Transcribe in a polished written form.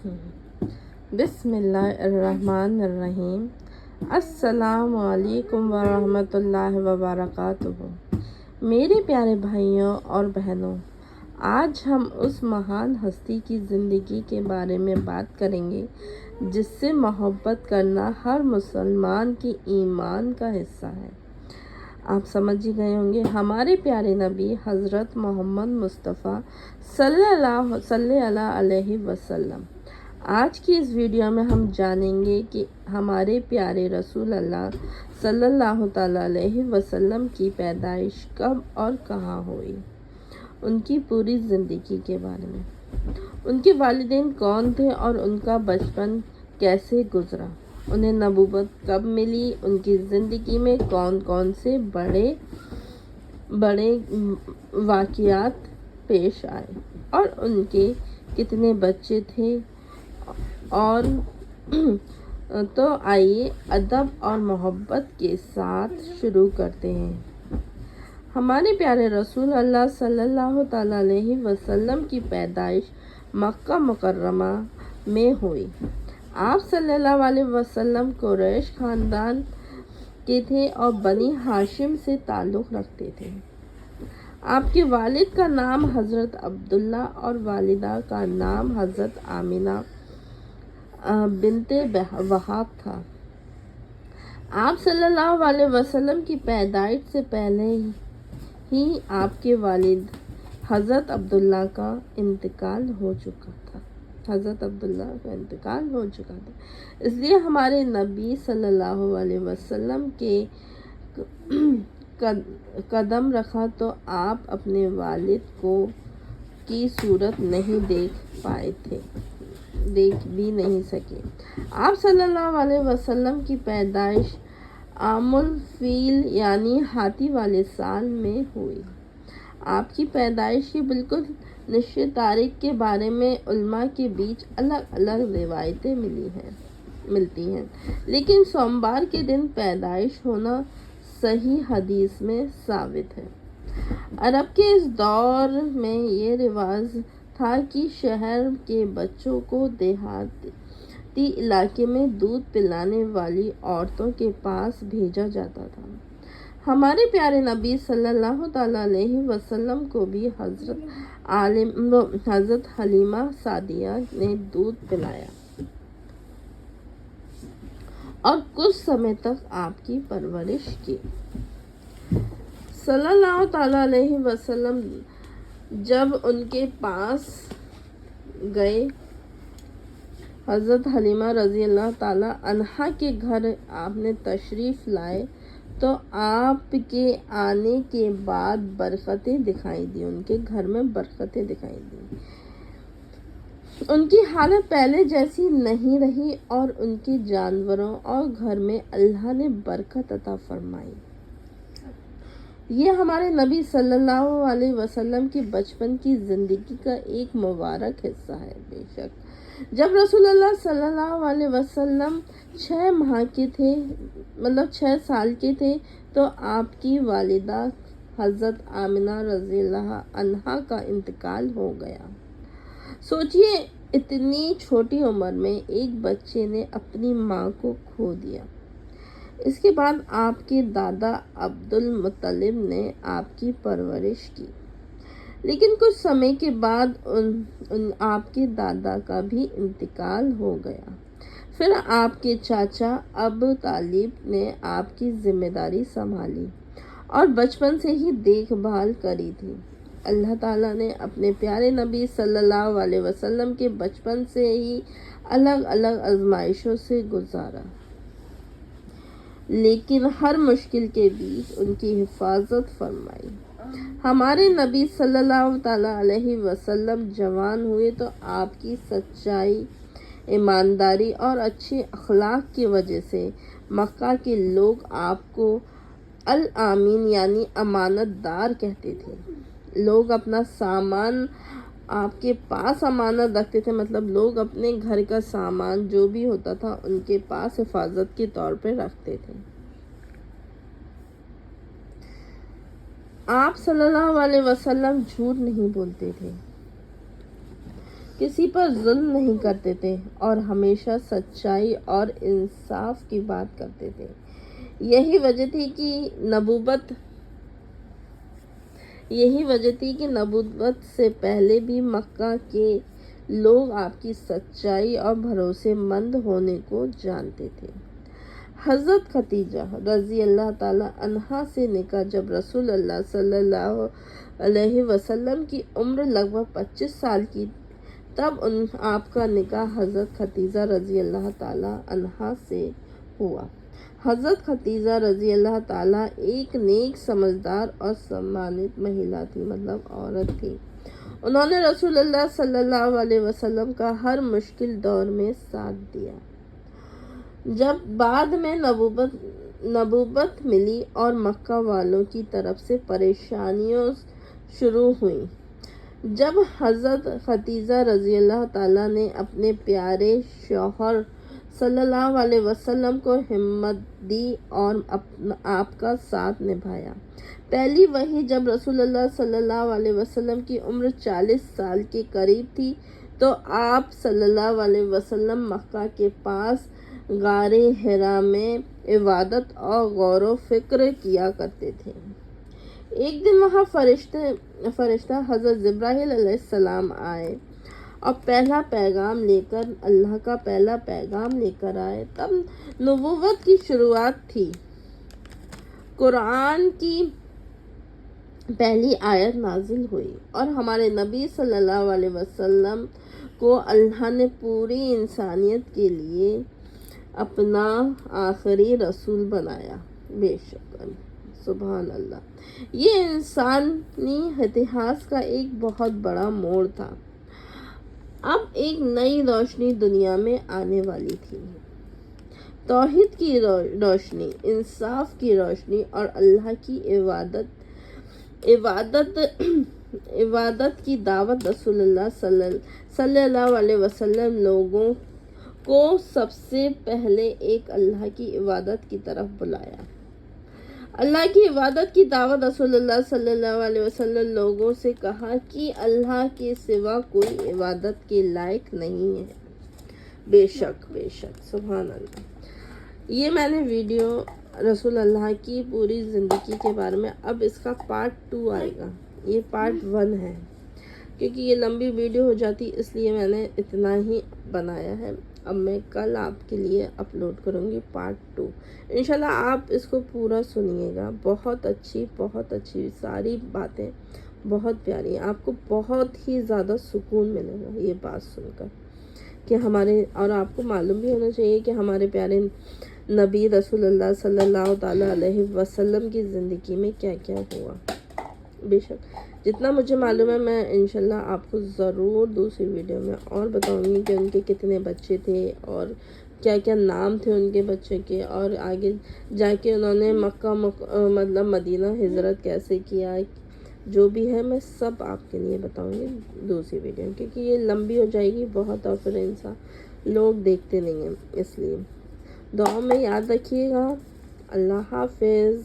بسم اللہ الرحمن الرحیم۔ السلام علیکم ورحمۃ اللہ وبرکاتہ۔ میرے پیارے بھائیوں اور بہنوں، آج ہم اس مہان ہستی کی زندگی کے بارے میں بات کریں گے جس سے محبت کرنا ہر مسلمان کی ایمان کا حصہ ہے۔ آپ سمجھ ہی گئے ہوں گے، ہمارے پیارے نبی حضرت محمد مصطفیٰ صلی اللہ علیہ وسلم۔ آج کی اس ویڈیو میں ہم جانیں گے کہ ہمارے پیارے رسول اللہ صلی اللہ تعالیٰ علیہ وسلم کی پیدائش کب اور کہاں ہوئی، ان کی پوری زندگی کے بارے میں، ان کے والدین کون تھے اور ان کا بچپن کیسے گزرا، انہیں نبوت کب ملی، ان کی زندگی میں کون کون سے بڑے واقعات پیش آئے اور ان کے کتنے بچے تھے۔ اور تو آئیے ادب اور محبت کے ساتھ شروع کرتے ہیں۔ ہمارے پیارے رسول اللہ صلی اللہ تعالیٰ علیہ وسلم کی پیدائش مکہ مکرمہ میں ہوئی۔ آپ صلی اللہ علیہ وسلم قریش خاندان کے تھے اور بنی ہاشم سے تعلق رکھتے تھے۔ آپ کے والد کا نام حضرت عبداللہ اور والدہ کا نام حضرت آمنہ بنت وہاب تھا۔ آپ صلی اللہ علیہ وسلم کی پیدائش سے پہلے ہی آپ کے والد حضرت عبداللہ کا انتقال ہو چکا تھا۔ اس لیے ہمارے نبی صلی اللہ علیہ وسلم کے قدم رکھا تو آپ اپنے والد کی صورت نہیں دیکھ بھی نہیں سکے۔ آپ صلی اللہ علیہ وسلم کی پیدائش عام الفیل یعنی ہاتھی والے سال میں ہوئی۔ آپ کی پیدائش کی بالکل نشچت تاریخ کے بارے میں علماء کے بیچ الگ الگ روایتیں ملتی ہیں، لیکن سوموار کے دن پیدائش ہونا صحیح حدیث میں ثابت ہے۔ عرب کے اس دور میں یہ رواج تھا کہ شہر کے بچوں کو دیہاتی علاقے میں دودھ پلانے والی عورتوں کے پاس بھیجا جاتا تھا۔ ہمارے پیارے نبی صلی اللہ تعالیٰ علیہ وسلم کو بھی حضرت حلیمہ سعدیہ نے دودھ پلایا اور کچھ سمے تک آپ کی پرورش کی۔ صلی اللہ تعالیٰ علیہ وسلم جب ان کے پاس گئے، حضرت حلیمہ رضی اللہ تعالیٰ عنہا کے گھر آپ نے تشریف لائے تو آپ کے آنے کے بعد برکتیں دکھائی دی، ان کے گھر میں برکتیں دکھائی دی۔ ان کی حالت پہلے جیسی نہیں رہی اور ان کے جانوروں اور گھر میں اللہ نے برکت عطا فرمائی۔ یہ ہمارے نبی صلی اللہ علیہ وسلم کے بچپن کی زندگی کا ایک مبارک حصہ ہے۔ بے شک جب رسول اللہ صلی اللہ علیہ وسلم 6 سال کے تھے تو آپ کی والدہ حضرت آمنہ رضی اللہ عنہا کا انتقال ہو گیا۔ سوچئے، اتنی چھوٹی عمر میں ایک بچے نے اپنی ماں کو کھو دیا۔ اس کے بعد آپ کے دادا عبد المطلب نے آپ کی پرورش کی، لیکن کچھ سمے کے بعد آپ کے دادا کا بھی انتقال ہو گیا۔ پھر آپ کے چاچا ابو طالب نے آپ کی ذمہ داری سنبھالی اور بچپن سے ہی دیکھ بھال کری تھی۔ اللہ تعالیٰ نے اپنے پیارے نبی صلی اللہ علیہ وسلم کے بچپن سے ہی الگ الگ آزمائشوں سے گزارا، لیکن ہر مشکل کے بیچ ان کی حفاظت فرمائی۔ ہمارے نبی صلی اللہ تعالیٰ علیہ وسلم جوان ہوئے تو آپ کی سچائی، ایمانداری اور اچھے اخلاق کی وجہ سے مکہ کے لوگ آپ کو الامین یعنی امانت دار کہتے تھے۔ لوگ اپنا سامان آپ کے پاس امانت رکھتے تھے، مطلب لوگ اپنے گھر کا سامان جو بھی ہوتا تھا ان کے پاس حفاظت کے طور پہ رکھتے تھے۔ آپ صلی اللہ علیہ وسلم جھوٹ نہیں بولتے تھے، کسی پر ظلم نہیں کرتے تھے اور ہمیشہ سچائی اور انصاف کی بات کرتے تھے۔ یہی وجہ تھی کہ نبوت سے پہلے بھی مکہ کے لوگ آپ کی سچائی اور بھروسے مند ہونے کو جانتے تھے۔ حضرت خدیجہ رضی اللہ تعالی عنہا سے نکاح جب رسول اللہ صلی اللہ علیہ وسلم کی عمر لگ بھگ 25 سال کی، تب آپ کا نکاح حضرت خدیجہ رضی اللہ تعالی عنہا سے ہوا۔ حضرت خدیجہ رضی اللہ تعالی ایک نیک، سمجھدار اور سمانت مہیلا تھی، عورت تھی۔ انہوں نے رسول اللہ صلی اللہ علیہ وسلم کا ہر مشکل دور میں ساتھ دیا۔ جب بعد میں نبوت ملی اور مکہ والوں کی طرف سے پریشانیاں شروع ہوئیں، جب حضرت خدیجہ رضی اللہ تعالیٰ نے اپنے پیارے شوہر صلی اللہ علیہ وسلم کو ہمت دی اور آپ کا ساتھ نبھایا۔ پہلی وحی جب رسول اللہ صلی اللہ علیہ وسلم کی عمر 40 سال کے قریب تھی تو آپ صلی اللہ علیہ وسلم مکہ کے پاس غار حرا میں عبادت اور غور و فکر کیا کرتے تھے۔ ایک دن وہاں فرشتہ حضرت جبرائیل علیہ السلام آئے اور اللہ کا پہلا پیغام لے کر آئے۔ تب نبوت کی شروعات تھی۔ قرآن کی پہلی آیت نازل ہوئی اور ہمارے نبی صلی اللہ علیہ وسلم کو اللہ نے پوری انسانیت کے لیے اپنا آخری رسول بنایا۔ بے شک، سبحان اللہ، یہ انسانی اتہاس کا ایک بہت بڑا موڑ تھا۔ اب ایک نئی روشنی دنیا میں آنے والی تھی، توحید کی روشنی، انصاف کی روشنی اور اللہ کی عبادت کی دعوت۔ رسول اللہ صلی اللہ علیہ وسلم لوگوں کو سب سے پہلے ایک اللہ کی عبادت کی طرف بلایا۔ اللہ کی عبادت کی دعوت۔ رسول اللہ صلی اللہ علیہ وسلم لوگوں سے کہا کہ اللہ کے سوا کوئی عبادت کے لائق نہیں ہے۔ بے شک، سبحان اللہ۔ یہ میں نے ویڈیو رسول اللہ کی پوری زندگی کے بارے میں، اب اس کا پارٹ 2 آئے گا، یہ پارٹ 1 ہے کیونکہ یہ لمبی ویڈیو ہو جاتی، اس لیے میں نے اتنا ہی بنایا ہے۔ اب میں کل آپ کے لیے اپلوڈ کروں گی پارٹ 2۔ انشاءاللہ آپ اس کو پورا سنیے گا، بہت اچھی ساری باتیں بہت پیاری ہیں، آپ کو بہت ہی زیادہ سکون ملے گا یہ بات سن کر کہ اور آپ کو معلوم بھی ہونا چاہیے کہ ہمارے پیارے نبی رسول اللہ صلی اللہ تعالیٰ علیہ وسلم کی زندگی میں کیا کیا ہوا۔ بے شک جتنا مجھے معلوم ہے میں انشاءاللہ آپ کو ضرور دوسری ویڈیو میں اور بتاؤں گی کہ ان کے کتنے بچے تھے اور کیا کیا نام تھے ان کے بچے کے، اور آگے جا کے انہوں نے مکہ مدینہ ہجرت کیسے کیا، جو بھی ہے میں سب آپ کے لیے بتاؤں گی دوسری ویڈیو، کیونکہ یہ لمبی ہو جائے گی بہت اور پھر انسان لوگ دیکھتے نہیں ہیں، اس لیے دعا میں یاد رکھیے گا۔ اللہ حافظ۔